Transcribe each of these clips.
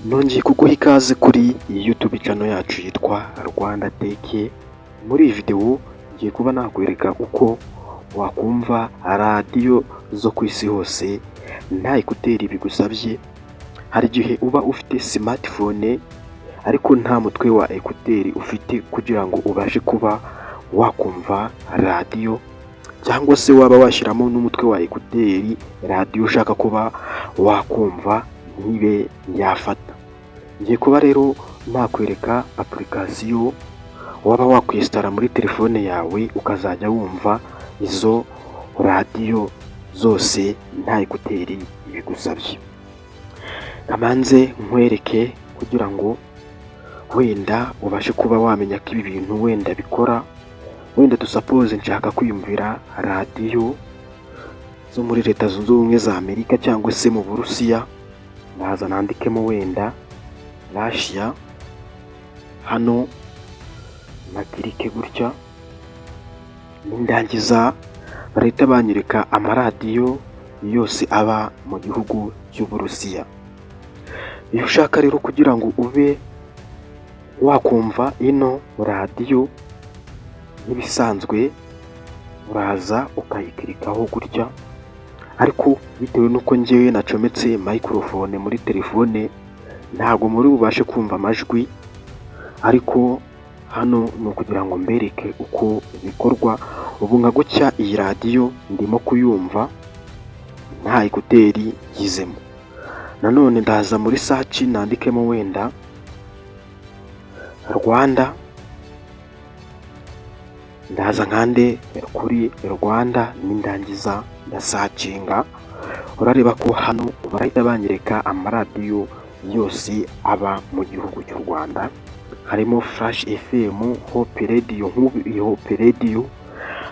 Nongeye kuguha ikaze kuri YouTube channel yacu yitwa Rwanda Tech. Muri iyi video ngiye kuba nakwereka uko wakumva radiyo zo ku isi hose nta ekuteri bigusabye. Hari igihe uba ufite smartphone ariko nta mutwe wa ekuteri ufite kugira ngo ubashe kuba wakumva radiyo, cyangwa se waba washyiramo n'umutwe wa ekuteri radiyo ushaka kuba wakumva ntibe yafata. Ngiye kuba rero nakwereka application waba wakwinstara muri telefone yawe ukazajya wumva izo radiyo zose nta ekuteri bigusabye. Kamanze nkwereke kugira ngo wenda ubashe kuba wamenya ko ibi bintu wenda bikora. Wenda dusuppose nshaka kwiyumvira radiyo zo muri Leta Zunze Ubumwe za Amerika cyangwa se mu Burusiya, naza nandikemo wenda Russia, hano nakirike gutya, nindangiza barahita banyereka amaradiyo yose aba mu gihugu cy'Uburusiya. Iyo ushaka rero kugira ngo ube wakumva ino radiyo nk'ibisanzwe, uraza ukayikirikaho gutya, ariko bitewe n'uko njyewe nacometse microphone muri telefone ntabwo muri bubashe kumva amajwi, ariko hano ni ukugira ngo mbereke uko bikorwa. Ubu nka gutya iyi radiyo ndimo kuyumva nta ekuteri yizemo. Nanone ndaza muri search nandikemo wenda Rwanda, ndaza nkande kuri Rwanda, nindangiza ndasacinga. Urareba ko hano barahita banyereka amaradiyo yose aba mu gihugu cy'u Rwanda. Harimo Flash FM, Hope Radio. Nk'ubu Hope Radio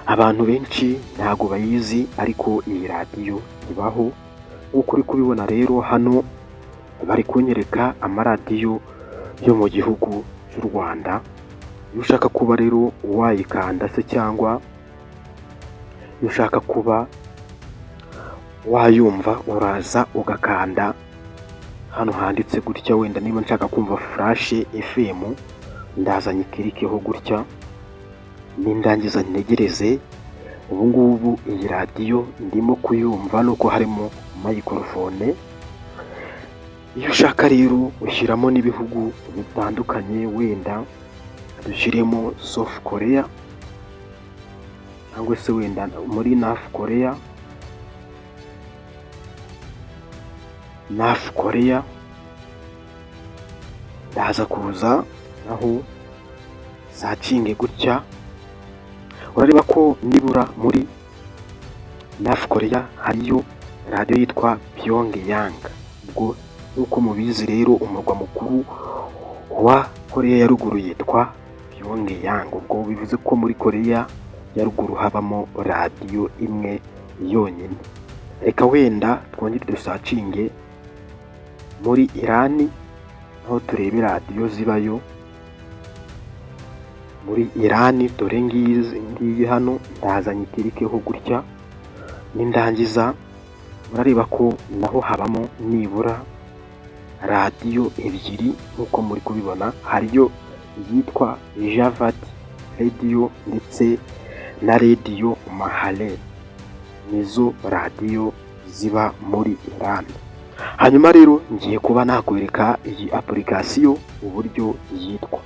abantu benshi ntago bayizi, ariko iyi radiyo ibaho. Uko uri kubibona rero hano bari kunyereka amaradiyo yo mu gihugu cy'u Rwanda. Iyo ushaka kuba rero wayikanda se cyangwa iyo ushaka kuba wayumva, uraza ugakanda hano handitse gutya. Wenda niba nshaka kumva Flash FM ndaza nyikirikeho gutya, nindangiza ntegereze. Ubu ngubu iyi radiyo ndimo kuyumva nuko harimo microphone. Iyo ushaka rero ushyiramo n'ibihugu bitandukanye, wenda dushyiremo South Korea cyangwa se wenda muri North Korea. Ndaza kuza aho sacinge gutya. Urareba ko nibura muri North Korea hariyo radiyo yitwa Pyongyang. Ubwo nk'uko mubizi rero umurwa mukuru wa Korea ya ruguru yitwa Pyongyang. Ubwo bivuze ko muri Korea ya ruguru habamo radiyo imwe yonyine. Reka wenda twongere dusacinge muri Iran, aho turebe radiyo zibayo muri Iran. Dore ngiyi hano, ndaza nyikirikeho gutya, nindangiza murareba ko naho habamo nibura radiyo ebyiri nk'uko muri kubibona. Hariyo yitwa Javat Radio ndetse na Radio Mahale, nizo radiyo ziba muri Iran. Hanyuma rero ngiye kuba nakwereka iyi application uburyo yitwa.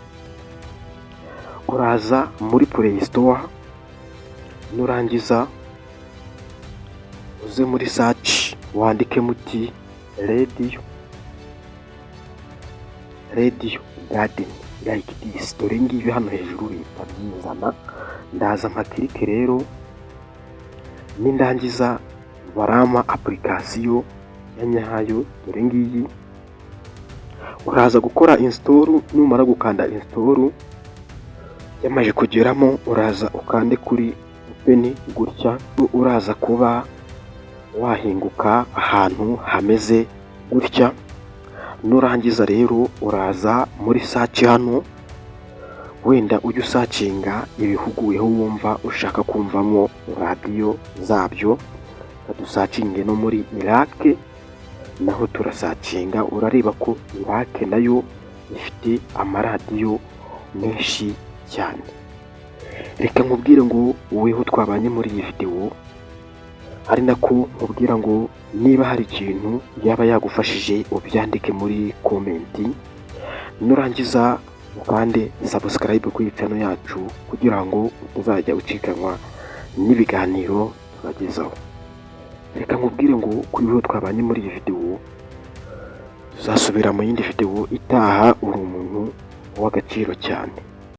Uraza muri Play Store, nurangiza uze muri search wandike muti Radio Garden like this. Dore ngibi hano hejuru bita byizana. Ndaza mpakirike rero, nindangiza barama application ya nyayo. Dore ngiyi uraza gukora install. Numara gukanda install, yamaje kugeramo uraza ukande kuri open gutya. Uraza kuba wahinguka ahantu hameze gutya. Nurangiza rero uraza muri search hano, wenda ujye usacinga ibihugu weho wumva ushaka kumvamo radiyo zabyo. Kadusacinge no muri Iraq, naho turasacinga urareba ko Irake nayo ifite amaradiyo menshi cyane. Reka nkubwire ngo woweho twabanye muri iyi videwo, ari nako nkubwira ngo niba hari ikintu yaba yagufashije ubyandike muri komenti, nurangiza ukande subscribe kuri iyi channel yacu kugira ngo utazajya ucikanwa n'ibiganiro tubagezaho. Reka nkubwire ngo kuri wowe twabanye muri iyi videwo, tuzasubira mu yindi videwo itaha. Uri umuntu w'agaciro cyane.